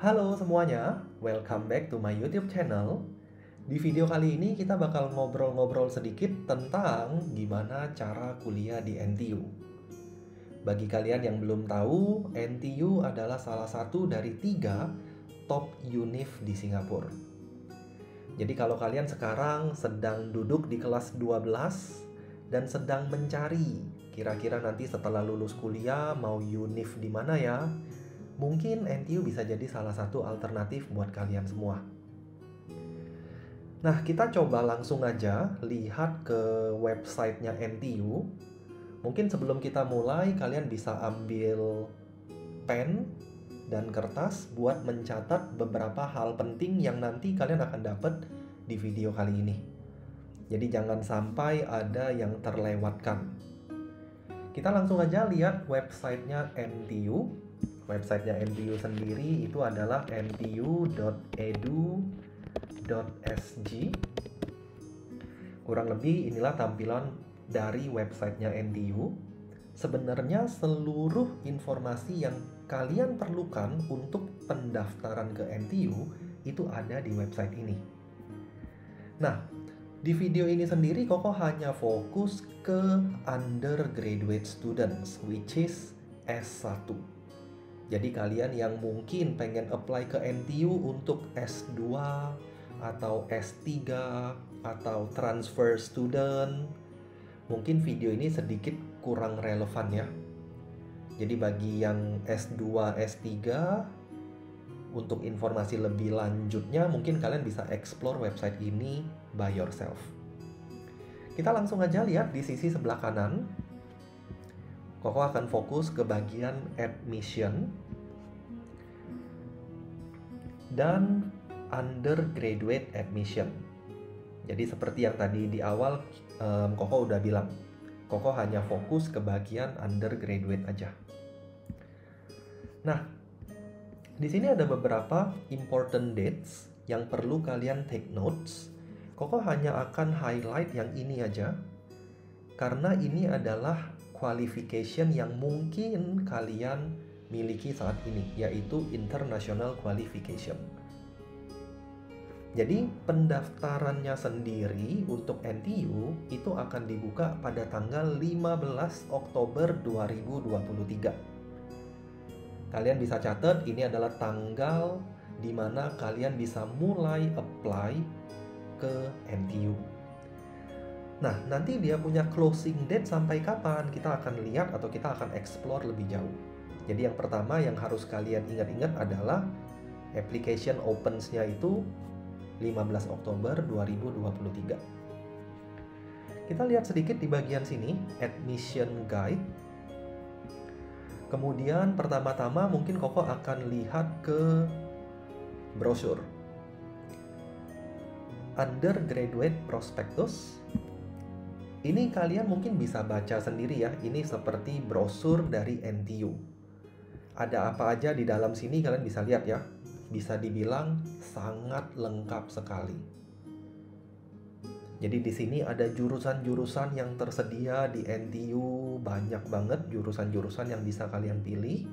Halo semuanya, welcome back to my YouTube channel. Di video kali ini kita bakal ngobrol-ngobrol sedikit tentang gimana cara kuliah di NTU. Bagi kalian yang belum tahu, NTU adalah salah satu dari 3 top univ di Singapura. Jadi kalau kalian sekarang sedang duduk di kelas 12 dan sedang mencari kira-kira nanti setelah lulus kuliah mau univ di mana ya, mungkin NTU bisa jadi salah satu alternatif buat kalian semua. Nah, kita coba langsung aja lihat ke websitenya NTU. Mungkin sebelum kita mulai, kalian bisa ambil pen dan kertas buat mencatat beberapa hal penting yang nanti kalian akan dapat di video kali ini. Jadi jangan sampai ada yang terlewatkan. Kita langsung aja lihat websitenya NTU. Websitenya NTU sendiri itu adalah ntu.edu.sg. Kurang lebih inilah tampilan dari websitenya NTU. Sebenarnya seluruh informasi yang kalian perlukan untuk pendaftaran ke NTU itu ada di website ini. Nah, di video ini sendiri Koko hanya fokus ke undergraduate students, which is S1. Jadi kalian yang mungkin pengen apply ke NTU untuk S2 atau S3 atau transfer student, mungkin video ini sedikit kurang relevan ya. Jadi bagi yang S2, S3, untuk informasi lebih lanjutnya mungkin kalian bisa explore website ini by yourself. Kita langsung aja lihat di sisi sebelah kanan. Koko akan fokus ke bagian admission dan undergraduate admission. Jadi seperti yang tadi di awal Koko udah bilang, Koko hanya fokus ke bagian undergraduate aja. Nah, di sini ada beberapa important dates yang perlu kalian take notes. Koko hanya akan highlight yang ini aja, karena ini adalah qualification yang mungkin kalian miliki saat ini, yaitu International Qualification. Jadi pendaftarannya sendiri untuk NTU itu akan dibuka pada tanggal 15 Oktober 2023. Kalian bisa catat, ini adalah tanggal di mana kalian bisa mulai apply ke NTU. Nah, nanti dia punya closing date sampai kapan, kita akan lihat atau kita akan explore lebih jauh. Jadi yang pertama yang harus kalian ingat-ingat adalah application opens-nya itu 15 Oktober 2023. Kita lihat sedikit di bagian sini, admission guide. Kemudian pertama-tama mungkin Koko akan lihat ke brosur Undergraduate Prospectus. Ini kalian mungkin bisa baca sendiri ya. Ini seperti brosur dari NTU. Ada apa aja di dalam sini kalian bisa lihat ya. Bisa dibilang sangat lengkap sekali. Jadi di sini ada jurusan-jurusan yang tersedia di NTU, banyak banget jurusan-jurusan yang bisa kalian pilih.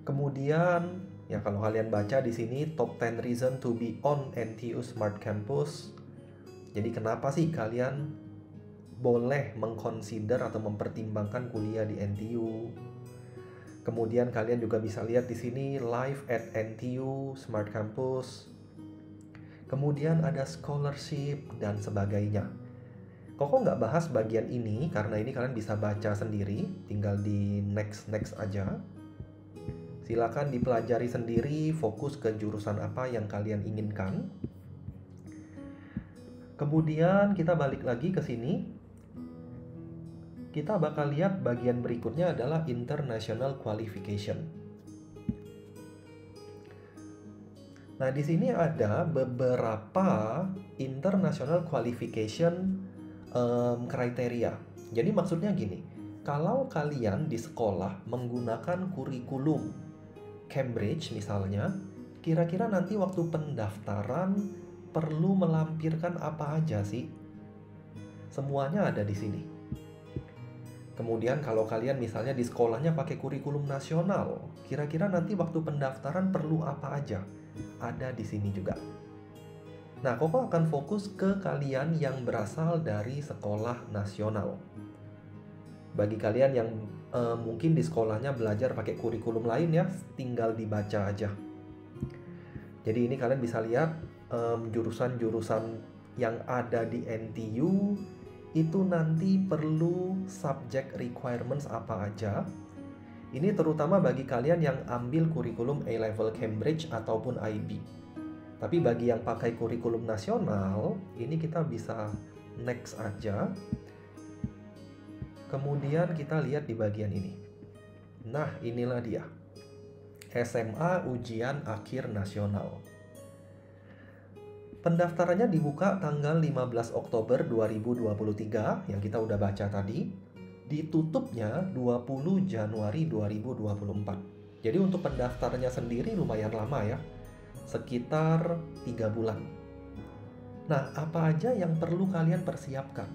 Kemudian, ya kalau kalian baca di sini top 10 reason to be on NTU Smart Campus. Jadi kenapa sih kalian boleh mengconsider atau mempertimbangkan kuliah di NTU? Kemudian kalian juga bisa lihat di sini live at NTU Smart Campus. Kemudian ada scholarship dan sebagainya. Koko nggak bahas bagian ini karena ini kalian bisa baca sendiri, tinggal di next aja. Silakan dipelajari sendiri, fokus ke jurusan apa yang kalian inginkan. Kemudian kita balik lagi ke sini. Kita bakal lihat bagian berikutnya adalah International Qualification. Nah, di sini ada beberapa international qualification kriteria. Jadi maksudnya gini, kalau kalian di sekolah menggunakan kurikulum Cambridge misalnya, kira-kira nanti waktu pendaftaran perlu melampirkan apa aja sih? Semuanya ada di sini. Kemudian kalau kalian misalnya di sekolahnya pakai kurikulum nasional, kira-kira nanti waktu pendaftaran perlu apa aja? Ada di sini juga. Nah, Koko akan fokus ke kalian yang berasal dari sekolah nasional. Bagi kalian yang mungkin di sekolahnya belajar pakai kurikulum lain ya, tinggal dibaca aja. Jadi ini kalian bisa lihat jurusan-jurusan yang ada di NTU itu nanti perlu subject requirements apa aja. Ini terutama bagi kalian yang ambil kurikulum A-Level Cambridge ataupun IB. Tapi bagi yang pakai kurikulum nasional, ini kita bisa next aja. Kemudian kita lihat di bagian ini. Nah, inilah dia. SMA Ujian Akhir Nasional. Pendaftarannya dibuka tanggal 15 Oktober 2023 yang kita udah baca tadi. Ditutupnya 20 Januari 2024. Jadi untuk pendaftarannya sendiri lumayan lama ya. Sekitar 3 bulan. Nah, apa aja yang perlu kalian persiapkan?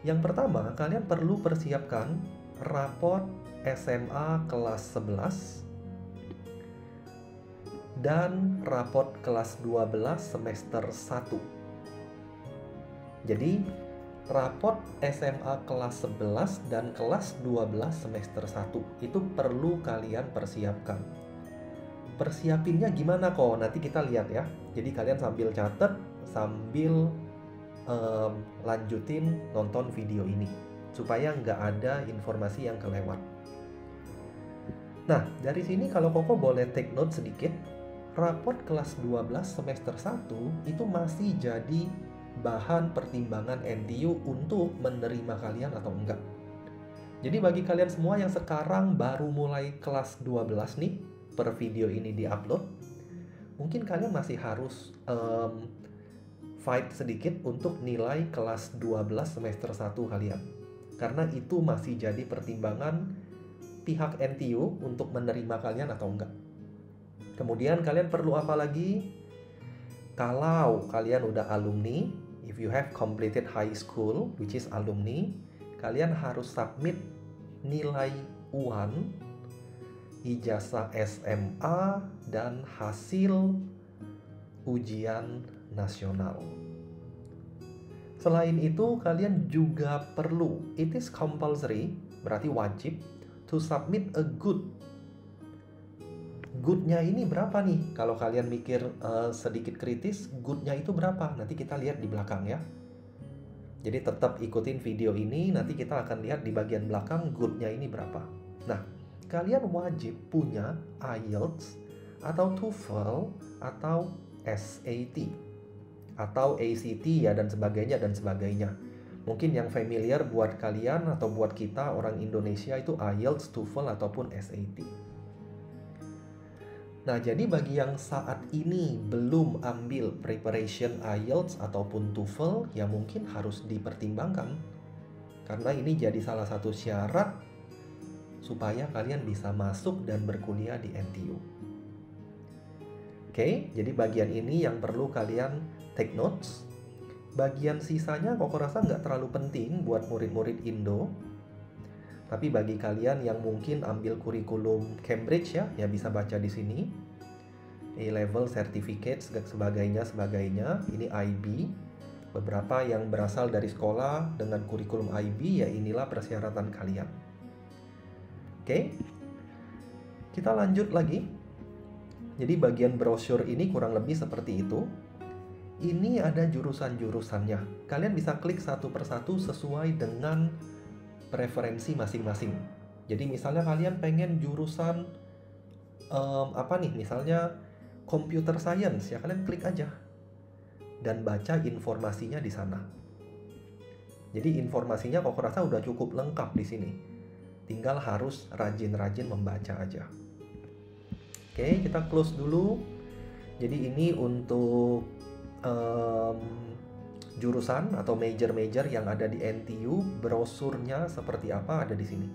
Yang pertama, kalian perlu persiapkan raport SMA kelas 11 dan raport kelas 12 semester 1. Jadi, raport SMA kelas 11 dan kelas 12 semester 1 itu perlu kalian persiapkan. Persiapinnya gimana kok? Nanti kita lihat ya. Jadi kalian sambil catat, sambil lanjutin nonton video ini supaya nggak ada informasi yang kelewat. Nah, dari sini kalau Koko boleh take note sedikit, raport kelas 12 semester 1 itu masih jadi bahan pertimbangan NTU untuk menerima kalian atau enggak. Jadi bagi kalian semua yang sekarang baru mulai kelas 12 nih, per video ini diupload, mungkin kalian masih harus fight sedikit untuk nilai kelas 12 semester 1 kalian. Karena itu masih jadi pertimbangan pihak NTU untuk menerima kalian atau enggak. Kemudian kalian perlu apa lagi? Kalau kalian udah alumni, if you have completed high school, which is alumni, kalian harus submit nilai UAN, ijazah SMA, dan hasil ujian nasional. Selain itu, kalian juga perlu, it is compulsory, berarti wajib, to submit a good. Good-nya ini berapa nih? Kalau kalian mikir sedikit kritis, good-nya itu berapa? Nanti kita lihat di belakang ya. Jadi tetap ikutin video ini, nanti kita akan lihat di bagian belakang good-nya ini berapa. Nah, kalian wajib punya IELTS atau TOEFL atau SAT atau ACT ya dan sebagainya. Mungkin yang familiar buat kalian atau buat kita orang Indonesia itu IELTS, TOEFL ataupun SAT. Nah, jadi bagi yang saat ini belum ambil preparation IELTS ataupun TOEFL, ya mungkin harus dipertimbangkan. Karena ini jadi salah satu syarat supaya kalian bisa masuk dan berkuliah di NTU. Oke, jadi bagian ini yang perlu kalian take notes. Bagian sisanya Koko rasa nggak terlalu penting buat murid-murid Indo. Tapi bagi kalian yang mungkin ambil kurikulum Cambridge ya bisa baca di sini. A-level certificate sebagainya. Ini IB. Beberapa yang berasal dari sekolah dengan kurikulum IB ya inilah persyaratan kalian. Oke. Kita lanjut lagi. Jadi bagian brosur ini kurang lebih seperti itu. Ini ada jurusan-jurusannya. Kalian bisa klik satu persatu sesuai dengan preferensi masing-masing. Jadi misalnya kalian pengen jurusan misalnya computer science, ya kalian klik aja dan baca informasinya di sana. Jadi informasinya Koko rasa udah cukup lengkap di sini. Tinggal harus rajin-rajin membaca aja. Oke, kita close dulu. Jadi ini untuk jurusan atau major-major yang ada di NTU, brosurnya seperti apa ada di sini.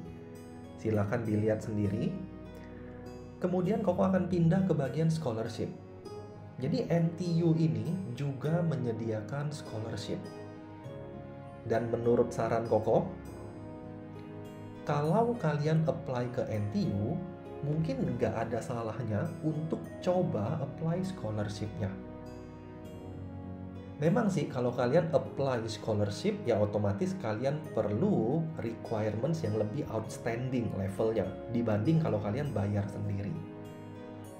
Silakan dilihat sendiri. Kemudian Koko akan pindah ke bagian scholarship. Jadi NTU ini juga menyediakan scholarship. Dan menurut saran Koko, kalau kalian apply ke NTU, mungkin nggak ada salahnya untuk coba apply scholarship-nya. Memang sih kalau kalian apply scholarship, ya otomatis kalian perlu requirements yang lebih outstanding levelnya dibanding kalau kalian bayar sendiri.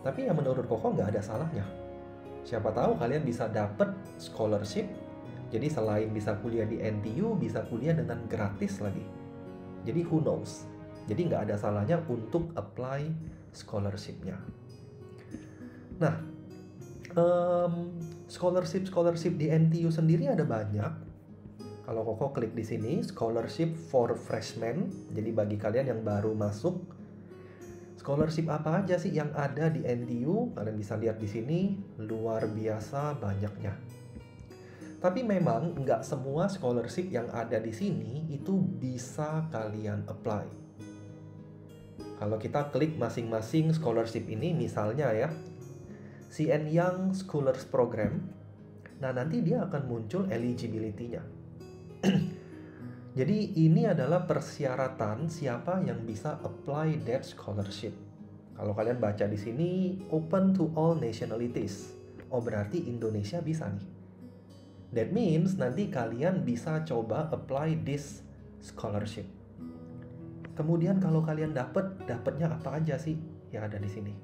Tapi ya menurut Koko nggak ada salahnya. Siapa tahu kalian bisa dapet scholarship, jadi selain bisa kuliah di NTU, bisa kuliah dengan gratis lagi. Jadi who knows? Jadi nggak ada salahnya untuk apply scholarship-nya. Nah, scholarship di NTU sendiri ada banyak. Kalau Koko klik di sini, scholarship for freshmen. Jadi bagi kalian yang baru masuk, scholarship apa aja sih yang ada di NTU? Kalian bisa lihat di sini, luar biasa banyaknya. Tapi memang nggak semua scholarship yang ada di sini itu bisa kalian apply. Kalau kita klik masing-masing scholarship ini, misalnya ya, CN Young Scholars Program, nah nanti dia akan muncul eligibility-nya. Jadi ini adalah persyaratan siapa yang bisa apply that scholarship. Kalau kalian baca di sini, open to all nationalities. Oh, berarti Indonesia bisa nih. That means nanti kalian bisa coba apply this scholarship. Kemudian kalau kalian dapatnya apa aja sih yang ada di sini?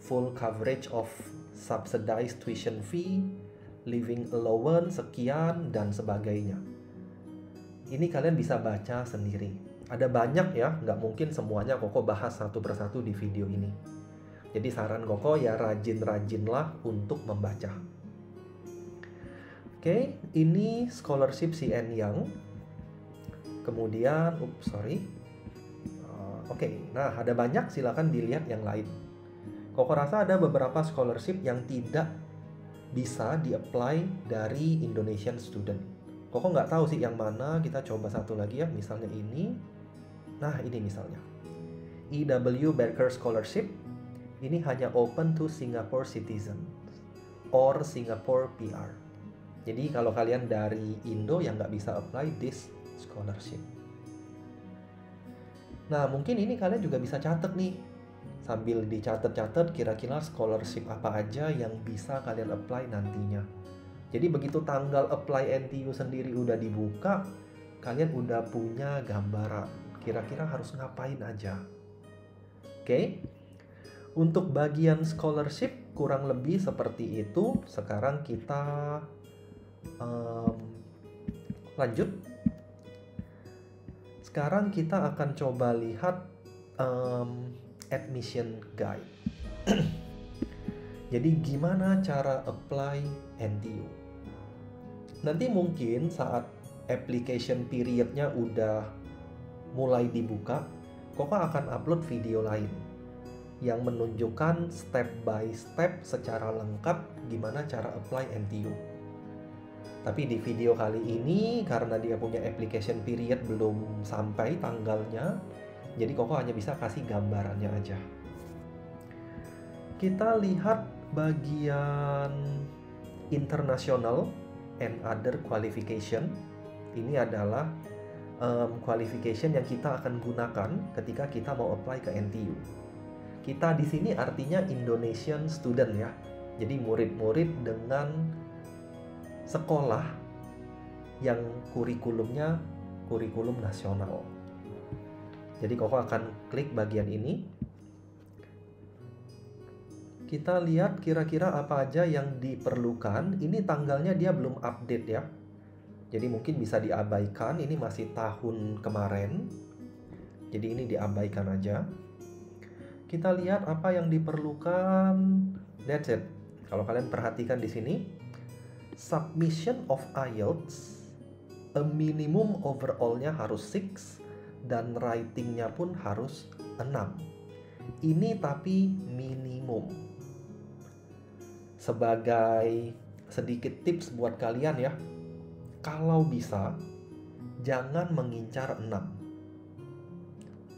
Full coverage of subsidized tuition fee, living allowance sekian, dan sebagainya. Ini kalian bisa baca sendiri. Ada banyak ya, nggak mungkin semuanya Koko bahas satu persatu di video ini. Jadi saran Koko ya rajin-rajinlah untuk membaca. Oke, ini scholarship CN Young. Kemudian, nah ada banyak, silakan dilihat yang lain. Koko rasa ada beberapa scholarship yang tidak bisa di-apply dari Indonesian student. Koko nggak tahu sih yang mana, kita coba satu lagi ya, misalnya ini. Nah ini misalnya, EW Barker Scholarship, ini hanya open to Singapore citizen or Singapore PR. Jadi kalau kalian dari Indo yang nggak bisa apply this scholarship. Nah mungkin ini kalian juga bisa catat nih, sambil dicatat-catat kira-kira scholarship apa aja yang bisa kalian apply nantinya. Jadi begitu tanggal apply NTU sendiri udah dibuka, kalian udah punya gambaran kira-kira harus ngapain aja. Oke? Untuk bagian scholarship kurang lebih seperti itu. Sekarang kita lanjut. Sekarang kita akan coba lihat admission guide. Jadi gimana cara apply NTU? Nanti mungkin saat application periodnya udah mulai dibuka, Koko akan upload video lain yang menunjukkan step by step secara lengkap gimana cara apply NTU. Tapi di video kali ini karena dia punya application period belum sampai tanggalnya, jadi Koko hanya bisa kasih gambarannya aja. Kita lihat bagian international and other qualification. Ini adalah qualification yang kita akan gunakan ketika kita mau apply ke NTU. Kita di sini artinya Indonesian student ya. Jadi murid-murid dengan sekolah yang kurikulumnya kurikulum nasional. Jadi Koko akan klik bagian ini. Kita lihat kira-kira apa aja yang diperlukan. Ini tanggalnya dia belum update ya. Jadi mungkin bisa diabaikan, ini masih tahun kemarin. Jadi ini diabaikan aja. Kita lihat apa yang diperlukan. That's it. Kalau kalian perhatikan di sini, submission of IELTS, a minimum overall-nya harus 6 dan writing-nya pun harus 6. Ini tapi minimum. Sebagai sedikit tips buat kalian ya, kalau bisa jangan mengincar 6.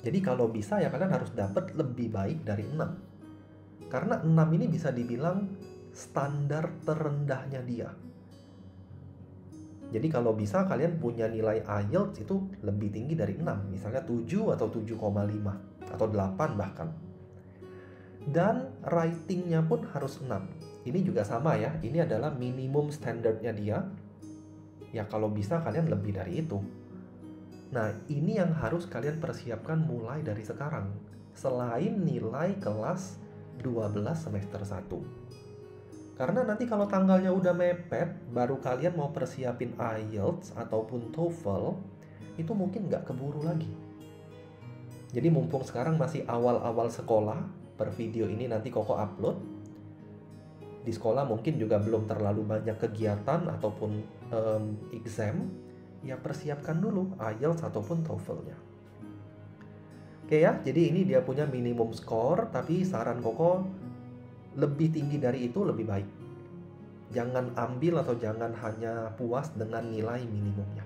Jadi kalau bisa ya kalian harus dapat lebih baik dari 6. Karena 6 ini bisa dibilang standar terendahnya dia. Jadi kalau bisa kalian punya nilai IELTS itu lebih tinggi dari 6, misalnya 7 atau 7,5 atau 8 bahkan. Dan writing-nya pun harus 6. Ini juga sama ya, ini adalah minimum standarnya dia. Ya kalau bisa kalian lebih dari itu. Nah, ini yang harus kalian persiapkan mulai dari sekarang. Selain nilai kelas 12 semester 1. Karena nanti kalau tanggalnya udah mepet, baru kalian mau persiapin IELTS ataupun TOEFL, itu mungkin nggak keburu lagi. Jadi mumpung sekarang masih awal-awal sekolah, per video ini nanti Koko upload. Di sekolah mungkin juga belum terlalu banyak kegiatan ataupun exam, ya persiapkan dulu IELTS ataupun TOEFL-nya. Oke ya, jadi ini dia punya minimum score, tapi saran Koko lebih tinggi dari itu lebih baik. Jangan ambil atau jangan hanya puas dengan nilai minimumnya.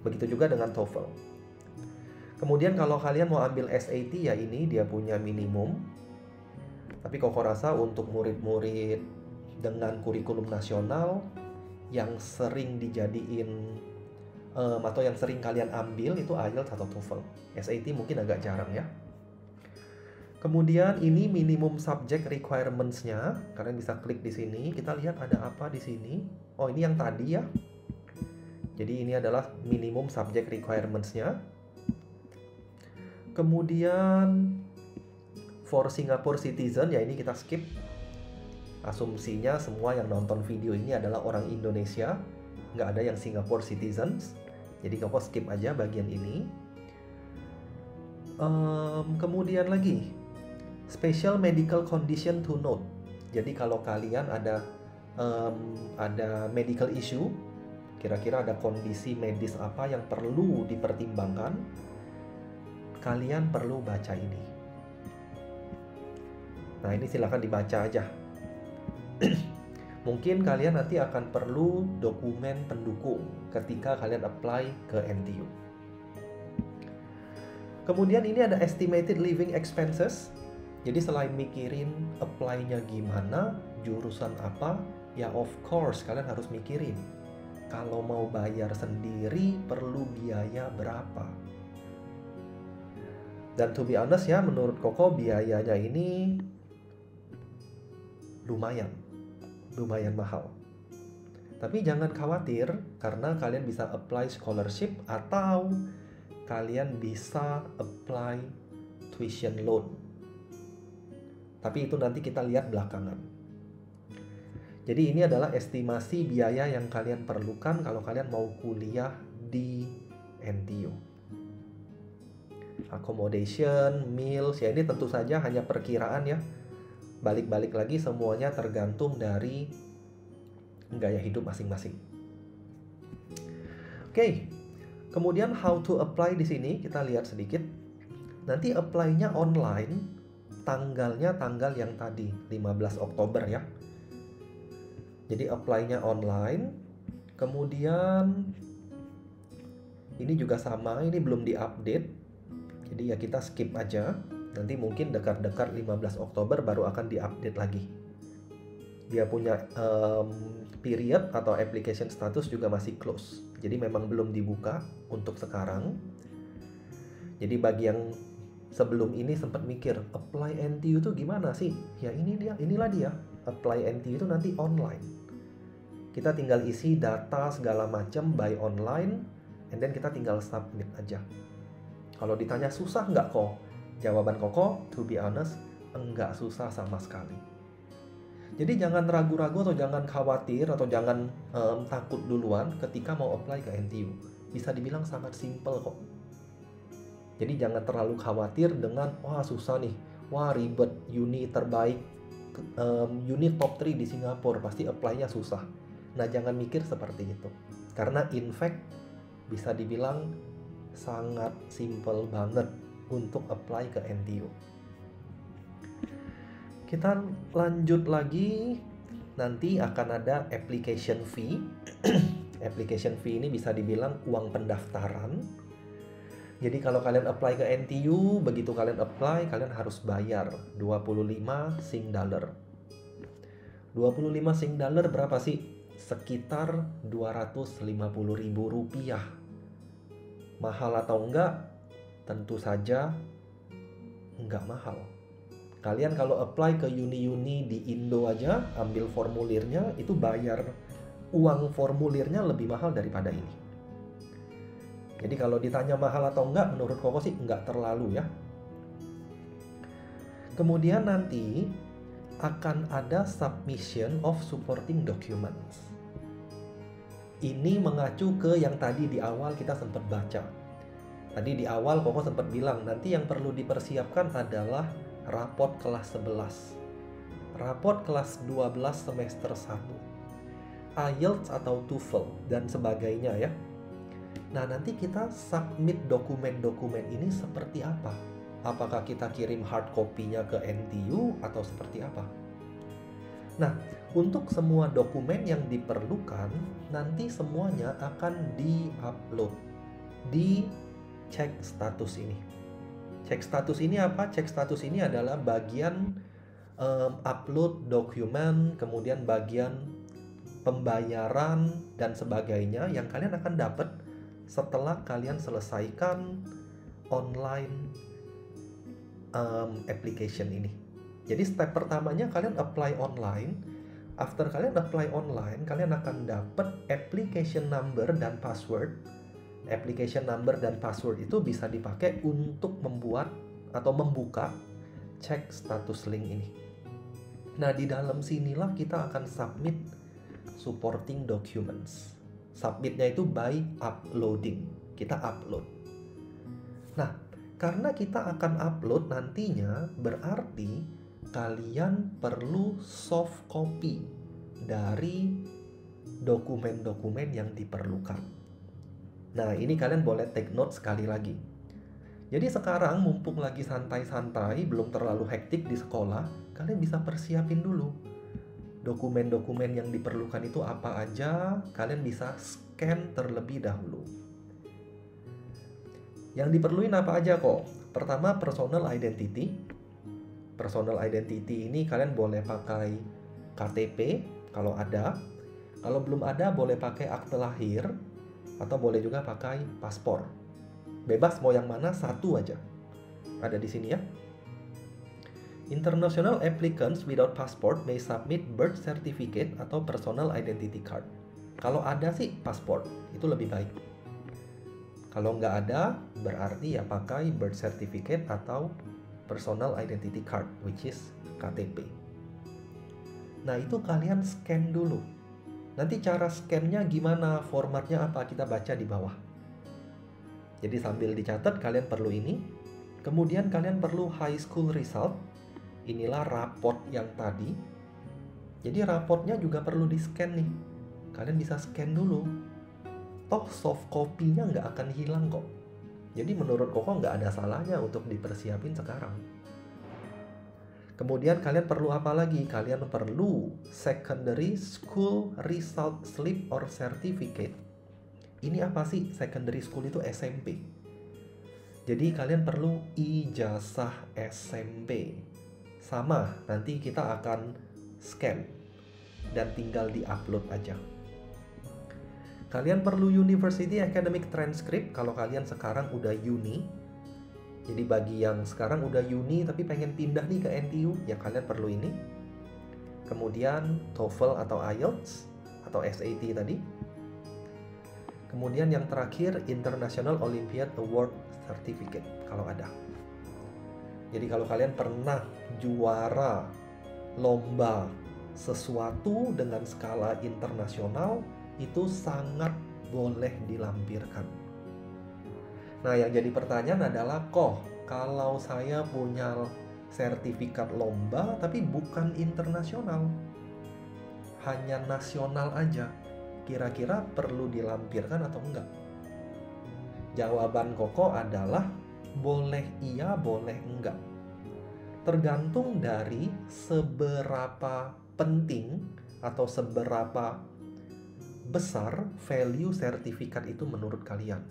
Begitu juga dengan TOEFL. Kemudian kalau kalian mau ambil SAT, ya ini dia punya minimum. Tapi Koko rasa untuk murid-murid dengan kurikulum nasional yang sering dijadiin atau yang sering kalian ambil itu IELTS atau TOEFL. SAT mungkin agak jarang ya. Kemudian ini minimum subject requirements-nya. Kalian bisa klik di sini. Kita lihat ada apa di sini. Oh, ini yang tadi ya. Jadi ini adalah minimum subject requirements-nya. Kemudian for Singapore citizen, ya ini kita skip. Asumsinya semua yang nonton video ini adalah orang Indonesia. Nggak ada yang Singapore citizens. Jadi kamu skip aja bagian ini. Kemudian lagi special medical condition to note. Jadi kalau kalian ada medical issue, kira-kira ada kondisi medis apa yang perlu dipertimbangkan, kalian perlu baca ini. Nah, ini silakan dibaca aja. Mungkin kalian nanti akan perlu dokumen pendukung ketika kalian apply ke NTU. Kemudian ini ada estimated living expenses. Jadi selain mikirin apply-nya gimana, jurusan apa, ya of course kalian harus mikirin. Kalau mau bayar sendiri perlu biaya berapa. Dan to be honest ya, menurut Koko biayanya ini lumayan mahal. Tapi jangan khawatir karena kalian bisa apply scholarship atau kalian bisa apply tuition loan. Tapi itu nanti kita lihat belakangan. Jadi ini adalah estimasi biaya yang kalian perlukan kalau kalian mau kuliah di NTU. Accommodation, meals, ya ini tentu saja hanya perkiraan ya. Balik-balik lagi semuanya tergantung dari gaya hidup masing-masing. Oke. Kemudian how to apply di sini kita lihat sedikit. Nanti apply-nya online, tanggalnya tanggal yang tadi 15 Oktober ya. Jadi apply-nya online. Kemudian ini juga sama, ini belum diupdate. Jadi ya kita skip aja. Nanti mungkin dekat-dekat 15 Oktober baru akan diupdate lagi. Dia punya period atau application status juga masih close. Jadi memang belum dibuka untuk sekarang. Jadi bagi yang sebelum ini sempat mikir, apply NTU itu gimana sih? Ya inilah dia. Apply NTU itu nanti online. Kita tinggal isi data segala macam by online, and then kita tinggal submit aja. Kalau ditanya susah nggak kok? Jawaban Koko, to be honest, enggak susah sama sekali. Jadi jangan ragu-ragu atau jangan khawatir atau jangan takut duluan ketika mau apply ke NTU. Bisa dibilang sangat simple kok. Jadi jangan terlalu khawatir dengan, wah susah nih, wah ribet, uni terbaik, uni top 3 di Singapura, pasti apply-nya susah. Nah jangan mikir seperti itu. Karena in fact, bisa dibilang sangat simple banget untuk apply ke NTU. Kita lanjut lagi, nanti akan ada application fee. Application fee ini bisa dibilang uang pendaftaran. Jadi kalau kalian apply ke NTU, begitu kalian apply, kalian harus bayar 25 Sing dollar. 25 Sing dollar berapa sih? sekitar Rp250.000. Mahal atau enggak? Tentu saja enggak mahal. Kalian kalau apply ke uni-uni di Indo aja, ambil formulirnya, itu bayar uang formulirnya lebih mahal daripada ini. Jadi kalau ditanya mahal atau enggak, menurut Koko sih enggak terlalu ya. Kemudian nanti akan ada submission of supporting documents. Ini mengacu ke yang tadi di awal kita sempat baca. Tadi di awal Koko sempat bilang nanti yang perlu dipersiapkan adalah raport kelas 11, raport kelas 12 semester 1, IELTS atau TOEFL dan sebagainya ya. Nah, nanti kita submit dokumen-dokumen ini seperti apa? Apakah kita kirim hard copy-nya ke NTU atau seperti apa? Nah, untuk semua dokumen yang diperlukan, nanti semuanya akan di-upload di cek status ini. Cek status ini apa? Cek status ini adalah bagian upload dokumen, kemudian bagian pembayaran dan sebagainya yang kalian akan dapat setelah kalian selesaikan online application ini. Jadi step pertamanya kalian apply online. After kalian apply online, kalian akan dapat application number dan password. Application number dan password itu bisa dipakai untuk membuat atau membuka cek status link ini. Nah, di dalam sinilah kita akan submit supporting documents. Submitnya itu by uploading. Kita upload. Nah, karena kita akan upload nantinya, berarti kalian perlu soft copy dari dokumen-dokumen yang diperlukan. Nah, ini kalian boleh take note sekali lagi. Jadi sekarang mumpung lagi santai-santai, belum terlalu hektik di sekolah, kalian bisa persiapin dulu. Dokumen-dokumen yang diperlukan itu apa aja, kalian bisa scan terlebih dahulu. Yang diperluin apa aja kok? Pertama, personal identity. Personal identity ini kalian boleh pakai KTP kalau ada. Kalau belum ada, boleh pakai akte lahir. Atau boleh juga pakai paspor. Bebas mau yang mana, satu aja. Ada di sini ya. International applicants without passport may submit birth certificate atau personal identity card. Kalau ada sih paspor, itu lebih baik. Kalau nggak ada, berarti ya pakai birth certificate atau personal identity card, which is KTP. Nah, itu kalian scan dulu. Nanti cara scan-nya gimana, formatnya apa, kita baca di bawah. Jadi sambil dicatat, kalian perlu ini. Kemudian kalian perlu high school result. Inilah raport yang tadi. Jadi raportnya juga perlu di-scan nih. Kalian bisa scan dulu. Toh soft copy-nya nggak akan hilang kok. Jadi menurut Koko nggak ada salahnya untuk dipersiapin sekarang. Kemudian kalian perlu apa lagi? Kalian perlu secondary school result slip or certificate. Ini apa sih? Secondary school itu SMP. Jadi kalian perlu ijazah SMP. Sama, nanti kita akan scan dan tinggal di-upload aja. Kalian perlu university academic transcript kalau kalian sekarang udah uni. Jadi bagi yang sekarang udah uni tapi pengen pindah nih ke NTU, ya kalian perlu ini. Kemudian TOEFL atau IELTS atau SAT tadi. Kemudian yang terakhir International Olympiad Award Certificate kalau ada. Jadi kalau kalian pernah juara lomba sesuatu dengan skala internasional, itu sangat boleh dilampirkan. Nah, yang jadi pertanyaan adalah, kalau saya punya sertifikat lomba tapi bukan internasional, hanya nasional aja, kira-kira perlu dilampirkan atau enggak? Jawaban Koko adalah boleh iya, boleh enggak. Tergantung dari seberapa penting atau seberapa besar value sertifikat itu menurut kalian.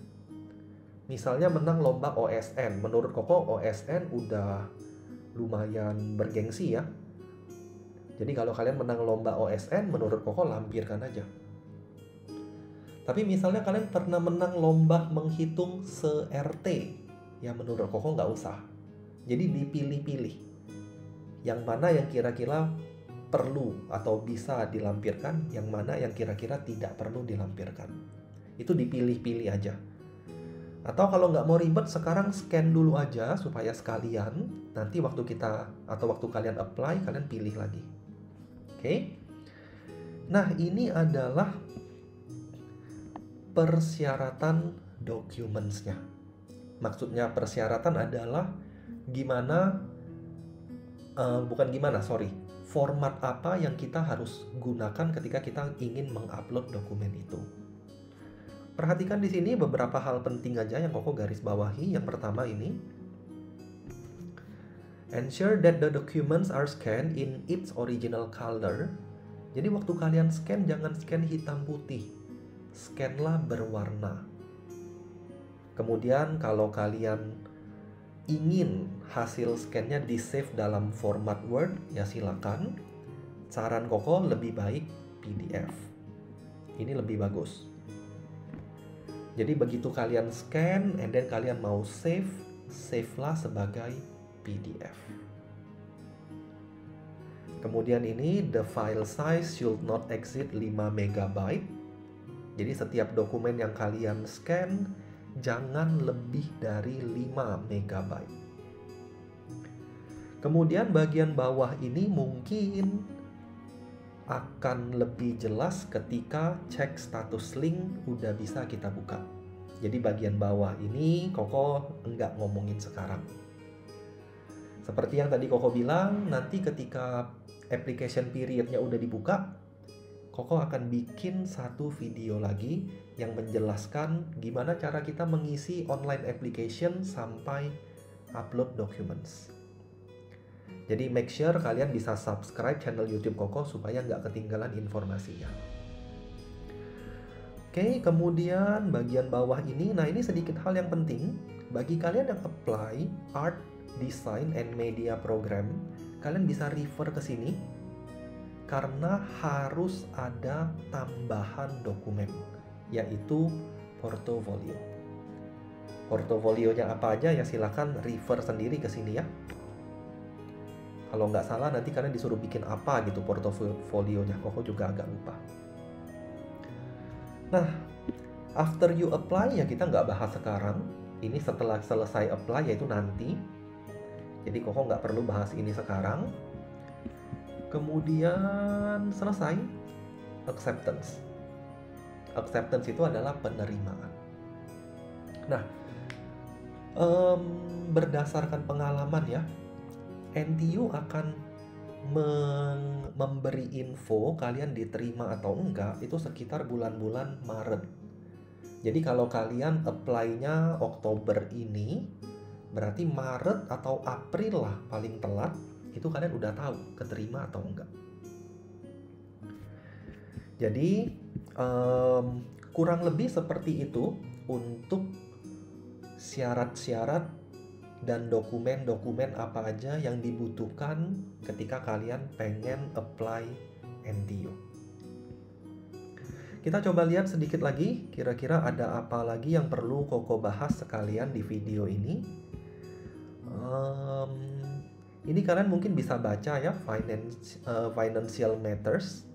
Misalnya menang lomba OSN, menurut Koko OSN udah lumayan bergengsi ya. Jadi kalau kalian menang lomba OSN, menurut Koko lampirkan aja. Tapi misalnya kalian pernah menang lomba menghitung se-RT, ya menurut Koko nggak usah. Jadi dipilih-pilih. Yang mana yang kira-kira perlu atau bisa dilampirkan, yang mana yang kira-kira tidak perlu dilampirkan. Itu dipilih-pilih aja. Atau kalau nggak mau ribet, sekarang scan dulu aja supaya sekalian nanti waktu kita atau waktu kalian apply, kalian pilih lagi. Oke? Nah, ini adalah persyaratan documents-nya. Maksudnya persyaratan adalah format apa yang kita harus gunakan ketika kita ingin mengupload dokumen itu. Perhatikan di sini beberapa hal penting aja yang Koko garis bawahi. Yang pertama ini, ensure that the documents are scanned in its original color. Jadi waktu kalian scan, jangan scan hitam putih, scanlah berwarna. Kemudian kalau kalian ingin hasil scan-nya di-save dalam format Word, ya silakan. Saran Koko lebih baik PDF. Ini lebih bagus. Jadi begitu kalian scan and then kalian mau save, save-lah sebagai PDF. Kemudian ini, the file size should not exceed 5 MB. Jadi setiap dokumen yang kalian scan jangan lebih dari 5 MB. Kemudian bagian bawah ini mungkin akan lebih jelas ketika cek status link udah bisa kita buka. Jadi bagian bawah ini Koko enggak ngomongin sekarang. Seperti yang tadi Koko bilang, nanti ketika application periodnya udah dibuka, Koko akan bikin satu video lagi yang menjelaskan gimana cara kita mengisi online application sampai upload documents. Jadi make sure kalian bisa subscribe channel YouTube Koko supaya nggak ketinggalan informasinya. Oke, kemudian bagian bawah ini, nah ini sedikit hal yang penting. Bagi kalian yang apply Art, Design, and Media Program, kalian bisa refer ke sini. Karena harus ada tambahan dokumen, yaitu portofolio. Portofolionya apa aja ya silakan refer sendiri ke sini ya. Kalau nggak salah nanti kalian disuruh bikin apa gitu portofolionya, Koko juga agak lupa. Nah, after you apply ya kita nggak bahas sekarang. Ini setelah selesai apply yaitu nanti. Jadi Koko nggak perlu bahas ini sekarang. Kemudian selesai, acceptance. Acceptance itu adalah penerimaan. Nah, berdasarkan pengalaman ya, NTU akan memberi info kalian diterima atau enggak itu sekitar bulan-bulan Maret. Jadi kalau kalian apply-nya Oktober ini, berarti Maret atau April lah paling telat, itu kalian udah tahu keterima atau enggak. Jadi kurang lebih seperti itu untuk syarat-syarat dan dokumen-dokumen apa aja yang dibutuhkan ketika kalian pengen apply NTU. Kita coba lihat sedikit lagi, kira-kira ada apa lagi yang perlu Koko bahas sekalian di video ini. Ini kalian mungkin bisa baca ya, financial matters.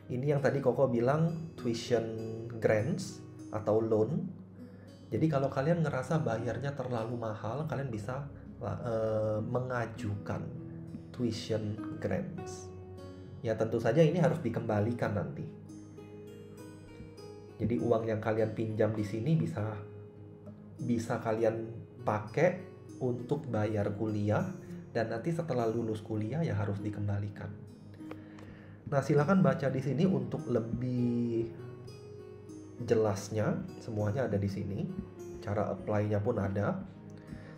Ini yang tadi Koko bilang tuition grants atau loan. Jadi kalau kalian ngerasa bayarnya terlalu mahal, kalian bisa mengajukan tuition grants. Ya tentu saja ini harus dikembalikan nanti. Jadi uang yang kalian pinjam di sini bisa kalian pakai untuk bayar kuliah. Dan nanti setelah lulus kuliah ya harus dikembalikan. Nah, silakan baca di sini untuk lebih jelasnya. Semuanya ada di sini. Cara apply-nya pun ada.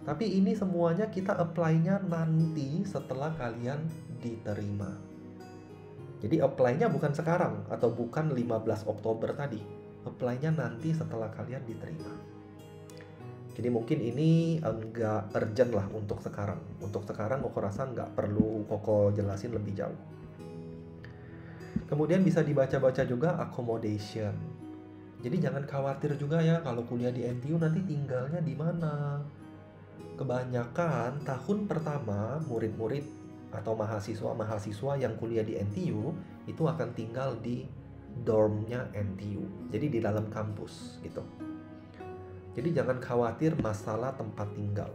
Tapi ini semuanya kita apply-nya nanti setelah kalian diterima. Jadi apply-nya bukan sekarang atau bukan 15 Oktober tadi. Apply-nya nanti setelah kalian diterima. Jadi mungkin ini enggak urgent lah untuk sekarang. Untuk sekarang Koko rasa nggak perlu Koko jelasin lebih jauh. Kemudian bisa dibaca-baca juga accommodation. Jadi jangan khawatir juga ya kalau kuliah di NTU nanti tinggalnya di mana. Kebanyakan tahun pertama murid-murid atau mahasiswa-mahasiswa yang kuliah di NTU itu akan tinggal di dormnya NTU. Jadi di dalam kampus gitu. Jadi jangan khawatir masalah tempat tinggal.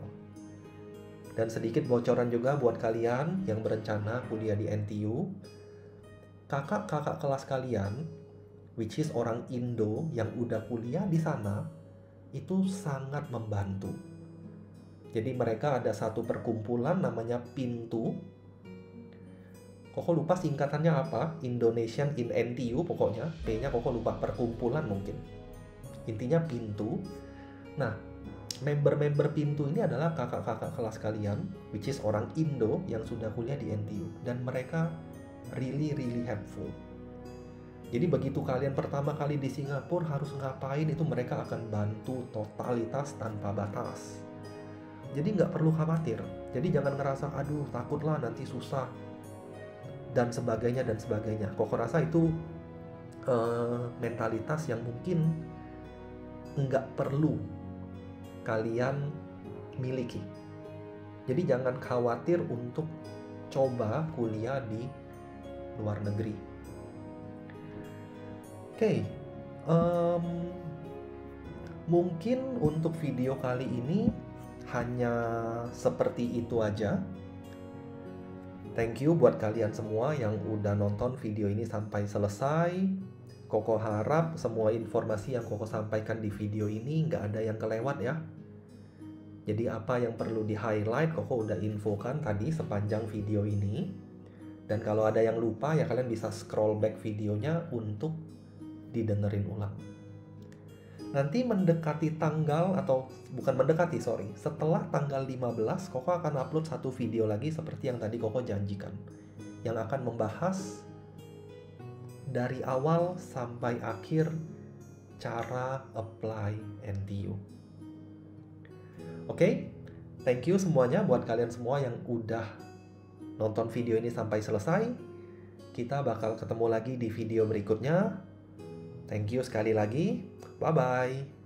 Dan sedikit bocoran juga buat kalian yang berencana kuliah di NTU. Kakak-kakak kelas kalian, which is orang Indo yang udah kuliah di sana, itu sangat membantu. Jadi mereka ada satu perkumpulan namanya Pintu. Koko lupa singkatannya apa, Indonesian in NTU pokoknya. P-nya Koko lupa, perkumpulan mungkin. Intinya Pintu. Nah, member-member Pintu ini adalah kakak-kakak kelas kalian, which is orang Indo yang sudah kuliah di NTU. Dan mereka really helpful. Jadi begitu kalian pertama kali di Singapura harus ngapain, itu mereka akan bantu totalitas tanpa batas. Jadi nggak perlu khawatir. Jadi jangan ngerasa, aduh takutlah nanti susah dan sebagainya dan sebagainya. Koko rasa itu mentalitas yang mungkin nggak perlu kalian miliki. Jadi jangan khawatir untuk coba kuliah di luar negeri. Oke, mungkin untuk video kali ini hanya seperti itu aja. Thank you buat kalian semua yang udah nonton video ini sampai selesai. Koko harap semua informasi yang Koko sampaikan di video ini nggak ada yang kelewat ya. Jadi apa yang perlu di-highlight Koko udah infokan tadi sepanjang video ini. Dan kalau ada yang lupa ya kalian bisa scroll back videonya untuk didengerin ulang. Nanti mendekati tanggal, atau bukan mendekati, setelah tanggal 15 Koko akan upload satu video lagi seperti yang tadi Koko janjikan, yang akan membahas dari awal sampai akhir cara apply NTU. Oke, thank you semuanya buat kalian semua yang udah nonton video ini sampai selesai. Kita bakal ketemu lagi di video berikutnya. Thank you sekali lagi. Bye-bye.